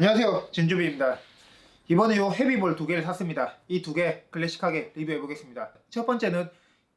안녕하세요, 진주비입니다. 이번에 요 헤비볼 두 개를 샀습니다. 이 두 개 클래식하게 리뷰해 보겠습니다. 첫 번째는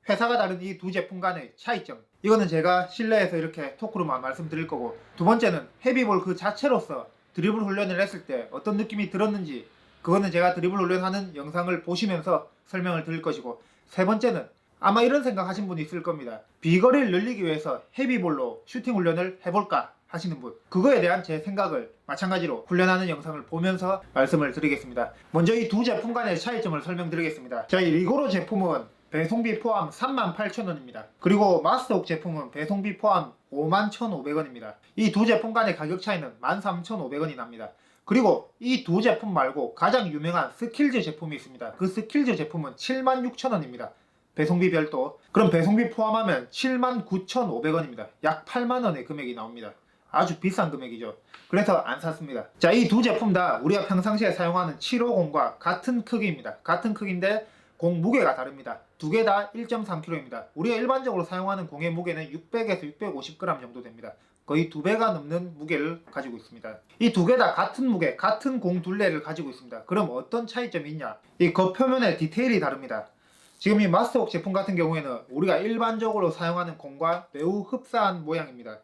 회사가 다른 이 두 제품 간의 차이점, 이거는 제가 실내에서 이렇게 토크로만 말씀드릴 거고, 두 번째는 헤비볼 그 자체로서 드리블 훈련을 했을 때 어떤 느낌이 들었는지, 그거는 제가 드리블 훈련하는 영상을 보시면서 설명을 드릴 것이고, 세 번째는 아마 이런 생각 하신 분이 있을 겁니다. 비거리를 늘리기 위해서 헤비볼로 슈팅 훈련을 해볼까 하시는 분, 그거에 대한 제 생각을 마찬가지로 훈련하는 영상을 보면서 말씀을 드리겠습니다. 먼저 이 두 제품 간의 차이점을 설명드리겠습니다. 자, 이 리고로 제품은 배송비 포함 38,000원입니다. 그리고 마스터옥 제품은 배송비 포함 51,500원입니다. 이 두 제품 간의 가격 차이는 13,500원이 납니다. 그리고 이 두 제품 말고 가장 유명한 스킬즈 제품이 있습니다. 그 스킬즈 제품은 76,000원입니다. 배송비 별도. 그럼 배송비 포함하면 79,500원입니다. 약 8만원의 금액이 나옵니다. 아주 비싼 금액이죠. 그래서 안 샀습니다. 자, 이 두 제품 다 우리가 평상시에 사용하는 750과 같은 크기입니다. 같은 크기인데 공 무게가 다릅니다. 두 개 다 1.3kg입니다. 우리가 일반적으로 사용하는 공의 무게는 600에서 650g 정도 됩니다. 거의 2배가 넘는 무게를 가지고 있습니다. 이 두 개 다 같은 무게, 같은 공 둘레를 가지고 있습니다. 그럼 어떤 차이점이 있냐? 이 겉표면의 디테일이 다릅니다. 지금 이 마스터웍 제품 같은 경우에는 우리가 일반적으로 사용하는 공과 매우 흡사한 모양입니다.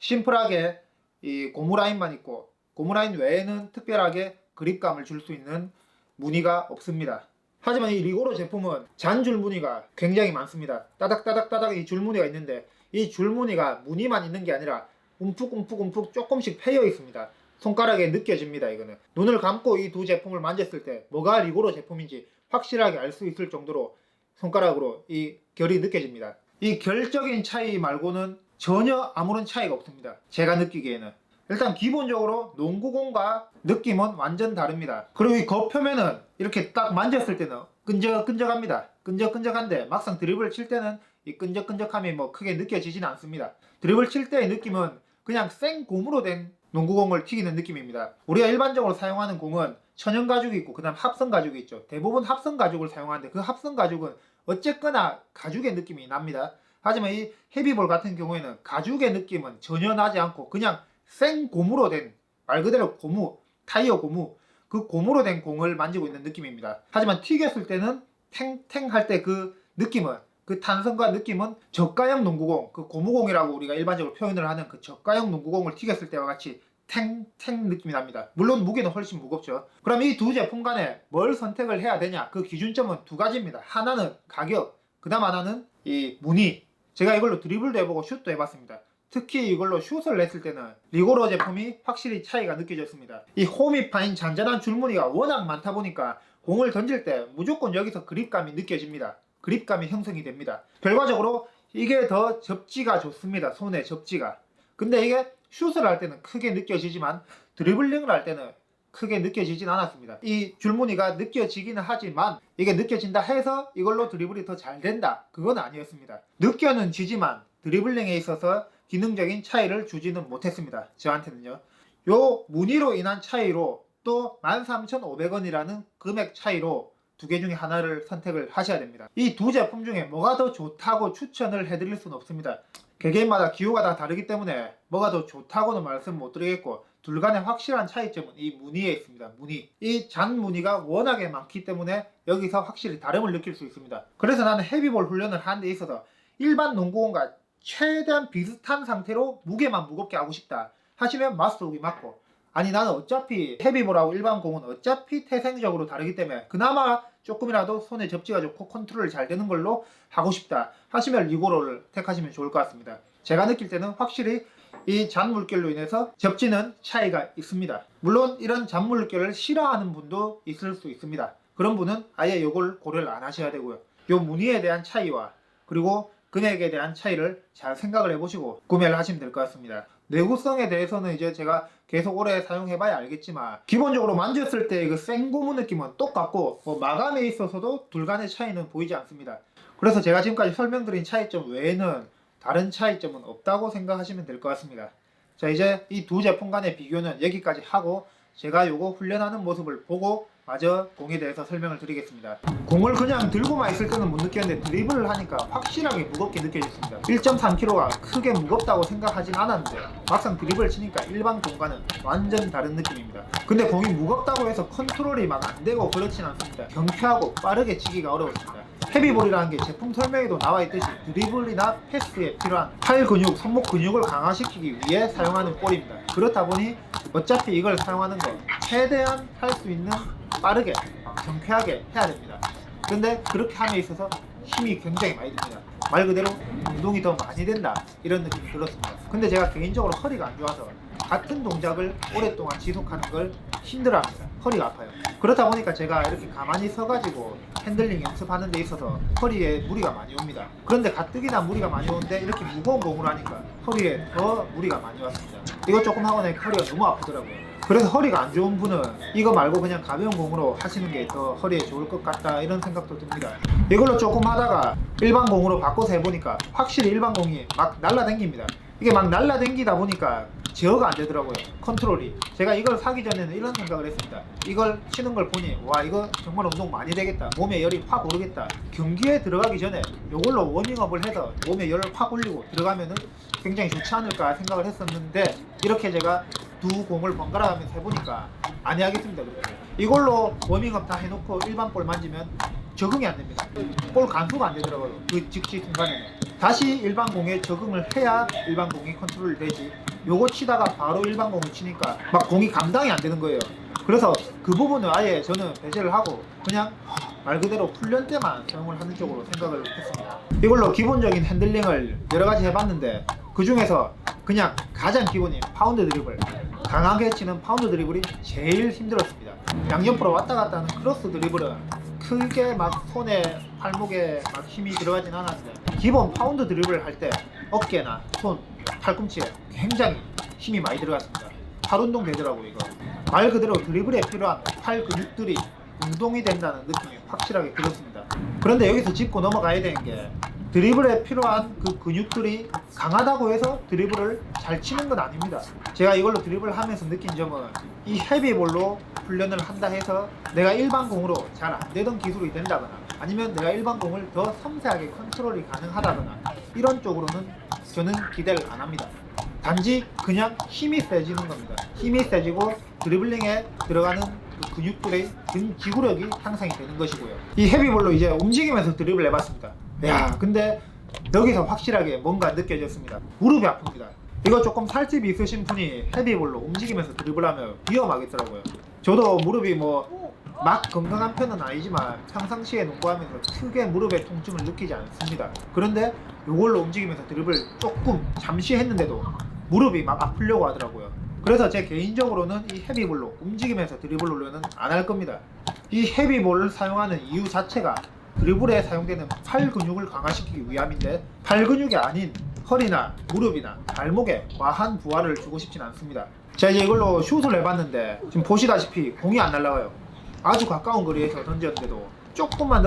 심플하게 이 고무라인만 있고, 고무라인 외에는 특별하게 그립감을 줄 수 있는 무늬가 없습니다. 하지만 이 리고로 제품은 잔줄 무늬가 굉장히 많습니다. 따닥따닥따닥 이 줄무늬가 있는데, 이 줄무늬가 무늬만 있는 게 아니라 움푹움푹움푹 조금씩 패여 있습니다. 손가락에 느껴집니다. 이거는 눈을 감고 이 두 제품을 만졌을 때 뭐가 리고로 제품인지 확실하게 알 수 있을 정도로 손가락으로 이 결이 느껴집니다. 이 결적인 차이 말고는 전혀 아무런 차이가 없습니다. 제가 느끼기에는. 일단 기본적으로 농구공과 느낌은 완전 다릅니다. 그리고 이 겉표면은 이렇게 딱 만졌을 때는 끈적끈적합니다. 끈적끈적한데 막상 드리블 칠 때는 이 끈적끈적함이 뭐 크게 느껴지지는 않습니다. 드리블 칠 때의 느낌은 그냥 생 고무로 된 농구공을 튀기는 느낌입니다. 우리가 일반적으로 사용하는 공은 천연 가죽이 있고 그다음 합성 가죽이 있죠. 대부분 합성 가죽을 사용하는데 그 합성 가죽은 어쨌거나 가죽의 느낌이 납니다. 하지만 이 헤비볼 같은 경우에는 가죽의 느낌은 전혀 나지 않고 그냥 생 고무로 된, 말 그대로 고무, 타이어 고무, 그 고무로 된 공을 만지고 있는 느낌입니다. 하지만 튀겼을 때는 탱탱할 때 그 느낌은, 그 탄성과 느낌은 저가형 농구공, 그 고무공이라고 우리가 일반적으로 표현을 하는 그 저가형 농구공을 튀겼을 때와 같이 탱탱 느낌이 납니다. 물론 무게는 훨씬 무겁죠. 그럼 이 두 제품 간에 뭘 선택을 해야 되냐? 그 기준점은 두 가지입니다. 하나는 가격, 그 다음 하나는 이 무늬. 제가 이걸로 드리블도 해보고 슛도 해봤습니다. 특히 이걸로 슛을 냈을 때는 리고로 제품이 확실히 차이가 느껴졌습니다. 이 홈이 파인 잔잔한 줄무늬가 워낙 많다 보니까 공을 던질 때 무조건 여기서 그립감이 느껴집니다. 그립감이 형성이 됩니다. 결과적으로 이게 더 접지가 좋습니다. 손의 접지가. 근데 이게 슛을 할 때는 크게 느껴지지만 드리블링을 할 때는 크게 느껴지진 않았습니다. 이 줄무늬가 느껴지기는 하지만 이게 느껴진다 해서 이걸로 드리블이 더 잘 된다, 그건 아니었습니다. 느껴는 지지만 드리블링에 있어서 기능적인 차이를 주지는 못했습니다. 저한테는요. 요 무늬로 인한 차이로 또 13,500원이라는 금액 차이로 두 개 중에 하나를 선택을 하셔야 됩니다. 이 두 제품 중에 뭐가 더 좋다고 추천을 해드릴 수는 없습니다. 개개인마다 기호가 다 다르기 때문에 뭐가 더 좋다고는 말씀 못 드리겠고, 둘 간의 확실한 차이점은 이 무늬에 있습니다. 무늬. 이 잔 무늬가 워낙에 많기 때문에 여기서 확실히 다름을 느낄 수 있습니다. 그래서 나는 헤비볼 훈련을 하는 데 있어서 일반 농구공과 최대한 비슷한 상태로 무게만 무겁게 하고 싶다 하시면 마스터록이 맞고, 아니 나는 어차피 헤비볼하고 일반 공은 어차피 태생적으로 다르기 때문에 그나마 조금이라도 손에 접지가 좋고 컨트롤이 잘 되는 걸로 하고 싶다 하시면 리고로를 택하시면 좋을 것 같습니다. 제가 느낄 때는 확실히 이 잔물결로 인해서 접지는 차이가 있습니다. 물론 이런 잔물결을 싫어하는 분도 있을 수 있습니다. 그런 분은 아예 이걸 고려를 안 하셔야 되고요. 이 무늬에 대한 차이와 그리고 금액에 대한 차이를 잘 생각을 해보시고 구매를 하시면 될 것 같습니다. 내구성에 대해서는 이제 제가 계속 오래 사용해봐야 알겠지만, 기본적으로 만졌을 때 그 생고무 느낌은 똑같고 뭐 마감에 있어서도 둘 간의 차이는 보이지 않습니다. 그래서 제가 지금까지 설명드린 차이점 외에는 다른 차이점은 없다고 생각하시면 될 것 같습니다. 자, 이제 이 두 제품 간의 비교는 여기까지 하고 제가 요거 훈련하는 모습을 보고 마저 공에 대해서 설명을 드리겠습니다. 공을 그냥 들고만 있을 때는 못 느꼈는데 드리블을 하니까 확실하게 무겁게 느껴졌습니다. 1.3kg가 크게 무겁다고 생각하진 않았는데 막상 드리블을 치니까 일반 공과는 완전 다른 느낌입니다. 근데 공이 무겁다고 해서 컨트롤이 막 안 되고 그렇진 않습니다. 경쾌하고 빠르게 치기가 어려웠습니다. 헤비볼이라는 게 제품 설명에도 나와 있듯이 드리블이나 패스에 필요한 팔 근육, 손목 근육을 강화시키기 위해 사용하는 볼입니다. 그렇다 보니 어차피 이걸 사용하는 거 최대한 할 수 있는 빠르게 경쾌하게 해야 됩니다. 그런데 그렇게 함에 있어서 힘이 굉장히 많이 듭니다. 말 그대로 운동이 더 많이 된다 이런 느낌이 들었습니다. 근데 제가 개인적으로 허리가 안 좋아서 같은 동작을 오랫동안 지속하는 걸 힘들어합니다. 허리가 아파요. 그렇다 보니까 제가 이렇게 가만히 서가지고 핸들링 연습하는 데 있어서 허리에 무리가 많이 옵니다. 그런데 가뜩이나 무리가 많이 오는데 이렇게 무거운 공으로 하니까 허리에 더 무리가 많이 왔습니다. 이거 조금 하고 나니까 허리가 너무 아프더라고요. 그래서 허리가 안 좋은 분은 이거 말고 그냥 가벼운 공으로 하시는 게 더 허리에 좋을 것 같다 이런 생각도 듭니다. 이걸로 조금 하다가 일반 공으로 바꿔서 해보니까 확실히 일반 공이 막 날라다닙니다. 이게 막 날라다니다 보니까 제어가 안 되더라고요. 컨트롤이. 제가 이걸 사기 전에는 이런 생각을 했습니다. 이걸 치는 걸 보니 와 이거 정말 운동 많이 되겠다. 몸에 열이 확 오르겠다. 경기에 들어가기 전에 이걸로 워밍업을 해서 몸에 열을 확 올리고 들어가면은 굉장히 좋지 않을까 생각을 했었는데 이렇게 제가 두 공을 번갈아 가면서 해보니까 안 해야겠습니다. 그렇게. 이걸로 워밍업 다 해놓고 일반 볼 만지면 적응이 안 됩니다. 볼 간수가 안 되더라고요. 그 즉시 순간에는. 다시 일반 공에 적응을 해야 일반 공이 컨트롤 되지. 요거 치다가 바로 일반 공을 치니까 막 공이 감당이 안 되는 거예요. 그래서 그 부분을 아예 저는 배제를 하고 그냥 말 그대로 훈련 때만 사용을 하는 쪽으로 생각을 했습니다. 이걸로 기본적인 핸들링을 여러 가지 해봤는데 그 중에서 그냥 가장 기본인 파운드 드리블, 강하게 치는 파운드 드리블이 제일 힘들었습니다. 양옆으로 왔다 갔다 하는 크로스 드리블은 크게 막 손에 팔목에 막 힘이 들어가진 않았는데 기본 파운드 드리블을 할 때 어깨나 손, 팔꿈치에 굉장히 힘이 많이 들어갔습니다. 팔 운동 되더라고요. 이거 말 그대로 드리블에 필요한 팔 근육들이 운동이 된다는 느낌이 확실하게 들었습니다. 그런데 여기서 짚고 넘어가야 되는 게 드리블에 필요한 그 근육들이 강하다고 해서 드리블을 잘 치는 건 아닙니다. 제가 이걸로 드리블을 하면서 느낀 점은 이 헤비볼로 훈련을 한다 해서 내가 일반 공으로 잘 안 되던 기술이 된다거나 아니면 내가 일반 공을 더 섬세하게 컨트롤이 가능하다거나 이런 쪽으로는 저는 기대를 안 합니다. 단지 그냥 힘이 세지는 겁니다. 힘이 세지고 드리블링에 들어가는 그 근육들의 근지구력이 향상이 되는 것이고요. 이 헤비볼로 이제 움직이면서 드리블을 해봤습니다. 야, 근데 여기서 확실하게 뭔가 느껴졌습니다. 무릎이 아픕니다. 이거 조금 살집이 있으신 분이 헤비볼로 움직이면서 드리블하면 위험하겠더라고요. 저도 무릎이 뭐 막 건강한 편은 아니지만 평상시에 농구하면서 크게 무릎에 통증을 느끼지 않습니다. 그런데 이걸로 움직이면서 드리블 조금 잠시 했는데도 무릎이 막 아프려고 하더라고요. 그래서 제 개인적으로는 이 헤비볼로 움직이면서 드리블 훈련은 안 할 겁니다. 이 헤비볼을 사용하는 이유 자체가 드리블에 사용되는 팔 근육을 강화시키기 위함인데 팔 근육이 아닌 허리나 무릎이나 발목에 과한 부하를 주고 싶진 않습니다. 제가 이제 이걸로 슛을 해봤는데 지금 보시다시피 공이 안 날아가요. 아주 가까운 거리에서 던졌는데도 조금만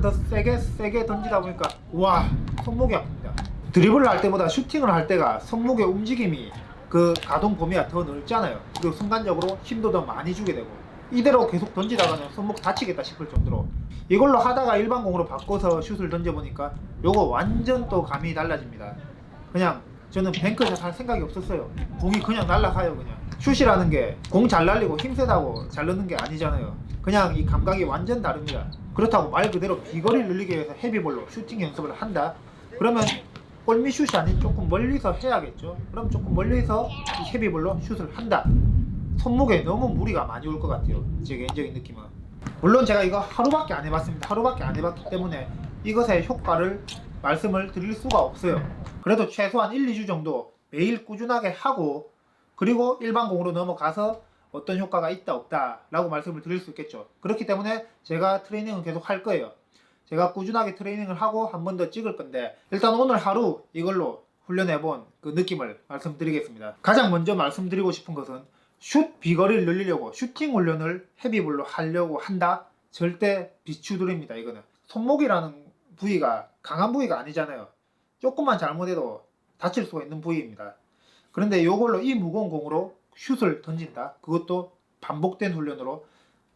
더 세게 세게 던지다 보니까 와 손목이 아픕니다. 드리블을 할 때보다 슈팅을 할 때가 손목의 움직임이 그 가동 범위가 더 넓잖아요. 그리고 순간적으로 힘도 더 많이 주게 되고 이대로 계속 던지다가는 손목 다치겠다 싶을 정도로 이걸로 하다가 일반 공으로 바꿔서 슛을 던져보니까 요거 완전 또 감이 달라집니다. 그냥 저는 뱅크샷 할 생각이 없었어요. 공이 그냥 날아가요. 그냥 슛이라는 게 공 잘 날리고 힘세다고 잘 넣는 게 아니잖아요. 그냥 이 감각이 완전 다릅니다. 그렇다고 말 그대로 비거리를 늘리기 위해서 헤비볼로 슈팅 연습을 한다? 그러면 골밑 슛이 아닌 조금 멀리서 해야겠죠. 그럼 조금 멀리서 이 헤비볼로 슛을 한다. 손목에 너무 무리가 많이 올 것 같아요. 제 개인적인 느낌은. 물론 제가 이거 하루밖에 안 해봤습니다. 하루밖에 안 해봤기 때문에 이것의 효과를 말씀을 드릴 수가 없어요. 그래도 최소한 1, 2주 정도 매일 꾸준하게 하고 그리고 일반 공으로 넘어가서 어떤 효과가 있다 없다 라고 말씀을 드릴 수 있겠죠. 그렇기 때문에 제가 트레이닝은 계속 할 거예요. 제가 꾸준하게 트레이닝을 하고 한 번 더 찍을 건데 일단 오늘 하루 이걸로 훈련해본 그 느낌을 말씀드리겠습니다. 가장 먼저 말씀드리고 싶은 것은 슛 비거리를 늘리려고 슈팅 훈련을 헤비볼로 하려고 한다? 절대 비추드립니다. 이거는 손목이라는 부위가 강한 부위가 아니잖아요. 조금만 잘못해도 다칠 수가 있는 부위입니다. 그런데 이걸로 이 무거운 공으로 슛을 던진다? 그것도 반복된 훈련으로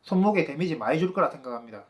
손목에 데미지 많이 줄 거라 생각합니다.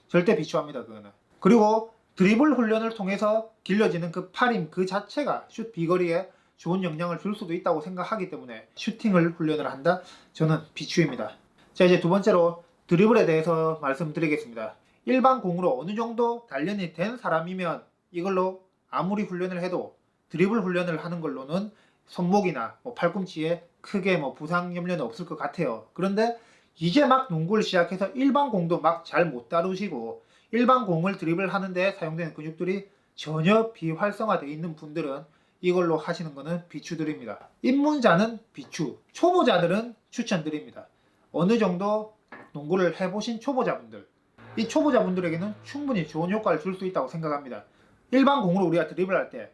절대 비추합니다, 그거는. 그리고 드리블 훈련을 통해서 길러지는 그 팔힘 그 자체가 슛 비거리에 좋은 영향을 줄 수도 있다고 생각하기 때문에 슈팅을 훈련을 한다? 저는 비추입니다. 자, 이제 두 번째로 드리블에 대해서 말씀드리겠습니다. 일반 공으로 어느 정도 단련이 된 사람이면 이걸로 아무리 훈련을 해도 드리블 훈련을 하는 걸로는 손목이나 팔꿈치에 크게 부상 염려는 없을 것 같아요. 그런데 이제 막 농구를 시작해서 일반 공도 막 잘 못 다루시고 일반 공을 드리블 하는데 사용되는 근육들이 전혀 비활성화되어 있는 분들은 이걸로 하시는 거는 비추드립니다. 입문자는 비추, 초보자들은 추천드립니다. 어느 정도 농구를 해보신 초보자분들, 이 초보자분들에게는 충분히 좋은 효과를 줄 수 있다고 생각합니다. 일반 공으로 우리가 드리블할 때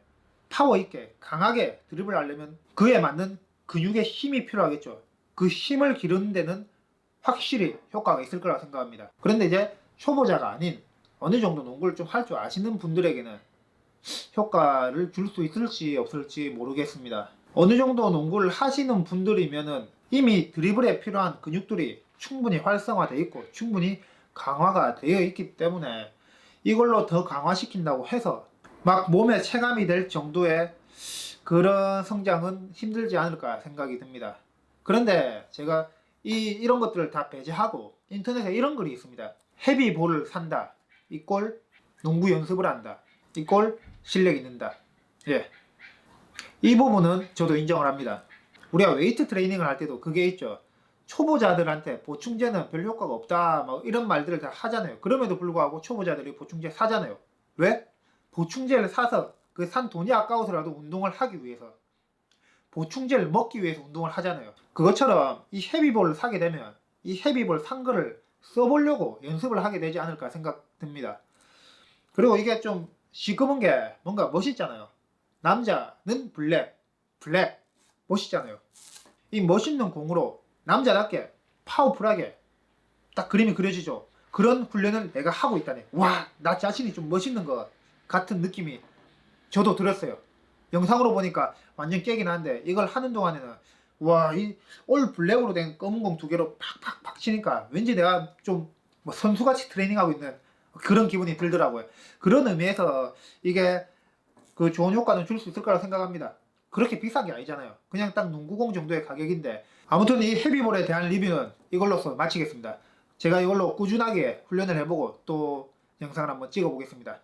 파워 있게 강하게 드리블 하려면 그에 맞는 근육의 힘이 필요하겠죠. 그 힘을 기르는 데는 확실히 효과가 있을 거라고 생각합니다. 그런데 이제 초보자가 아닌 어느 정도 농구를 좀 할 줄 아시는 분들에게는 효과를 줄 수 있을지 없을지 모르겠습니다. 어느 정도 농구를 하시는 분들이면은 이미 드리블에 필요한 근육들이 충분히 활성화되어 있고 충분히 강화가 되어 있기 때문에 이걸로 더 강화시킨다고 해서 막 몸에 체감이 될 정도의 그런 성장은 힘들지 않을까 생각이 듭니다. 그런데 제가 이런 것들을 다 배제하고 인터넷에 이런 글이 있습니다. 헤비볼을 산다. 이꼴 농구 연습을 한다. 이꼴 실력이 는다. 예. 이 부분은 저도 인정을 합니다. 우리가 웨이트 트레이닝을 할 때도 그게 있죠. 초보자들한테 보충제는 별 효과가 없다. 막 이런 말들을 다 하잖아요. 그럼에도 불구하고 초보자들이 보충제 사잖아요. 왜? 보충제를 사서 그 산 돈이 아까워서라도 운동을 하기 위해서 보충제를 먹기 위해서 운동을 하잖아요. 그것처럼 이 헤비볼을 사게 되면 이 헤비볼 산 거를 써보려고 연습을 하게 되지 않을까 생각됩니다. 그리고 이게 좀 시커먼 게 뭔가 멋있잖아요. 남자는 블랙 멋있잖아요. 이 멋있는 공으로 남자답게 파워풀하게 딱 그림이 그려지죠. 그런 훈련을 내가 하고 있다네. 와, 나 자신이 좀 멋있는 것 같은 느낌이 저도 들었어요. 영상으로 보니까 완전 깨긴 한데 이걸 하는 동안에는 와, 이 올 블랙으로 된 검은 공 두 개로 팍팍팍 치니까 왠지 내가 좀 선수같이 트레이닝하고 있는 그런 기분이 들더라고요. 그런 의미에서 이게 그 좋은 효과는 줄 수 있을 거라고 생각합니다. 그렇게 비싼 게 아니잖아요. 그냥 딱 농구공 정도의 가격인데 아무튼 이 헤비볼에 대한 리뷰는 이걸로서 마치겠습니다. 제가 이걸로 꾸준하게 훈련을 해보고 또 영상을 한번 찍어 보겠습니다.